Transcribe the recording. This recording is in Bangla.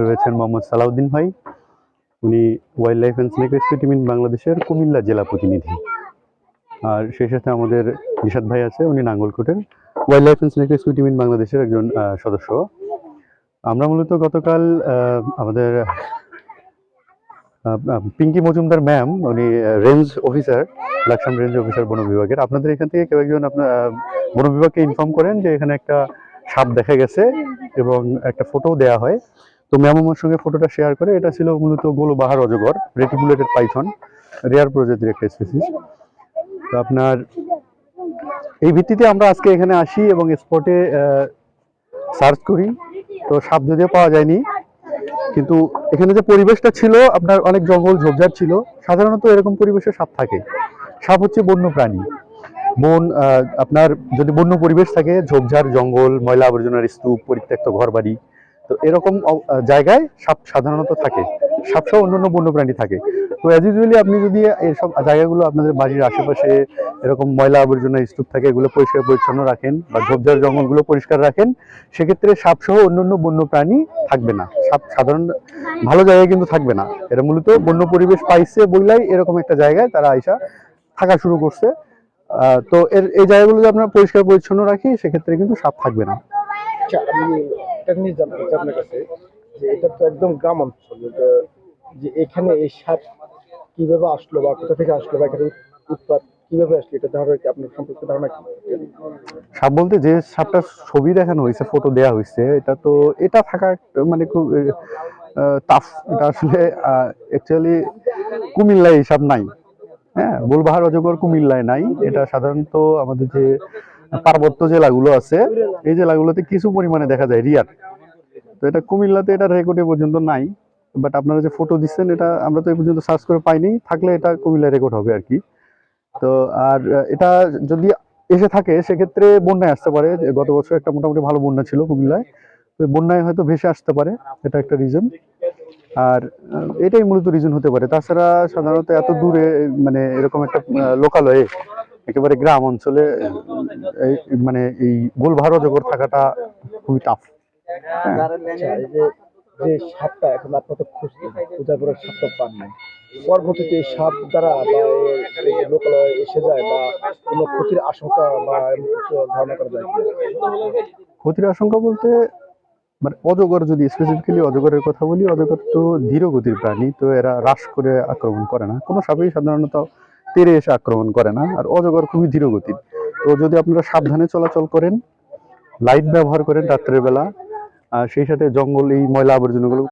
সঙ্গে রয়েছেন মোহাম্মদ সালাউদ্দিন ভাই। উনি wild life and snake rescue team বাংলাদেশের কুমিল্লা জেলা প্রতিনিধি। আর সেই সাথে আমাদের নিশাদ ভাই আছে, উনি নাঙ্গলকোটের wildlife and snake rescue team বাংলাদেশের একজন সদস্য। আমরা মূলত গতকাল আমাদের পিঙ্কি মজুমদার ম্যাম, উনি range officer, Laksam range officer বন বিভাগের। আপনাদের এখান থেকে কেউ একজন আপনার বন বিভাগকে ইনফর্ম করেন যে এখানে একটা সাপ দেখা গেছে এবং একটা ফটো দেওয়া হয়। তো ম্যাম আমার সঙ্গে ফটোটা শেয়ার করে। এটা ছিল মূলত গোলবাহার অজগর, রেটিকুলেটেড পাইথন, রেয়ার প্রজাতির একটা স্পিসিস। তো আপনার এই ভিত্তিতে আমরা আজকে এখানে আসি এবং স্পটে সার্চ করি। তো সাপ যদিও পাওয়া যায়নি, কিন্তু এখানে যে পরিবেশটা ছিল আপনার অনেক জঙ্গল ঝোপঝাড় ছিল। সাধারণত এরকম পরিবেশে সাপ থাকে। সাপ হচ্ছে বন্য প্রাণী। বন আপনার যদি বন্য পরিবেশ থাকে, ঝোপঝাড়, জঙ্গল, ময়লা আবর্জনার স্তূপ, পরিত্যক্ত ঘরবাড়ি, তো এরকম জায়গায় সাপ সাধারণত থাকে। সাপসহ অন্যান্য বন্য প্রাণী থাকে। তো অ্যাজ ইউজুয়ালি আপনি যদি এইসব জায়গাগুলো আপনাদের বাড়ির আশেপাশে এরকম ময়লা আবর্জনার স্তূপ থাকে, এগুলো পরিষ্কার পরিচ্ছন্ন রাখেন, বা ঝোপঝাড় জঙ্গলগুলো পরিষ্কার রাখেন, সেক্ষেত্রে সাপসহ অন্যান্য বন্য প্রাণী থাকবে না। সাপ সাধারণ ভালো জায়গায় কিন্তু থাকবে না। এরা মূলত বন্য পরিবেশ পাইছে বইলাই এরকম একটা জায়গায় তারা আইসা থাকা শুরু করছে। তো এই জায়গাগুলো যদি আমরা পরিষ্কার পরিচ্ছন্ন রাখি, সেক্ষেত্রে কিন্তু সাপ থাকবে না। আচ্ছা, আমি একটা জিনিস জানতে চাই আপনার কাছে, যে এটা তো একদম গ্রাম অঞ্চল, যে এখানে এই সাপ কিভাবে আসলো বা কোথা থেকে আসলো বা এখানে উৎপাদ কিভাবে আসলো, এটা ধারণা কি আপনার সম্পর্কে ধারণা কি? সাপ বলতে যে সাপটার ছবি দেখানো হয়েছে, ফটো দেওয়া হয়েছে, এটা থাকা মানে খুব টাফ। এটা আসলে অ্যাকচুয়ালি কুমিল্লায় এই সাপ নাই। হ্যাঁ, গোলবাহার অজগর কুমিল্লায় নাই। এটা সাধারণত আমাদের যে পার্বত্য জেলাগুলো আছে, এই জেলাগুলোতে কিছু পরিমাণে দেখা যায়, রিয়ার। তো এটা কুমিল্লাতে এটা রেকর্ডে পর্যন্ত নাই। বাট আপনারা যে ফটো দিচ্ছেন, এটা আমরা তো এই পর্যন্ত সার্চ করে পাইনি। থাকলে এটা কুমিল্লায় রেকর্ড হবে আর কি। তো আর এটা যদি এসে থাকে, সেক্ষেত্রে বন্যায় আসতে পারে। গত বছর একটা মোটামুটি ভালো বন্যা ছিল কুমিল্লায়, তো বন্যায় হয়তো ভেসে আসতে পারে। এটা একটা রিজন। আর এটাই মূলত রিজন হতে পারে। তাছাড়া সাধারণত এত দূরে, মানে এরকম একটা লোকালয়ে, একেবারে গ্রাম অঞ্চলে মানে এই গোলবাহার অজগর থাকাটা খুবই টাফ। আচ্ছা, এই যে যে সাপটা এখন আপনাদের খোঁজার পরে সাপটা পান নাই, পরবর্তীতে এই সাপ দ্বারা বা লোকালয়ে এসে যায় বা কোনো ক্ষতির আশঙ্কা বা এমন কিছু ধারণা করা যায় কি? ক্ষতির আশঙ্কা বলতে, মানে অজগর, যদি স্পেসিফিক্যালি অজগরের কথা বলি, অজগর তো ধীর গতির প্রাণী। তো এরা হ্রাস করে আক্রমণ করে না। কোনো সাপেই সাধারণত তেড়ে এসে আক্রমণ করে না। আর অজগর খুবই ধীর গতির। তো যদি আপনারা সাবধানে চলাচল করেন, লাইট ব্যবহার করেন রাত্রের বেলা, আর সেই সাথে জঙ্গল, এই ময়লা আবর্জনাগুলো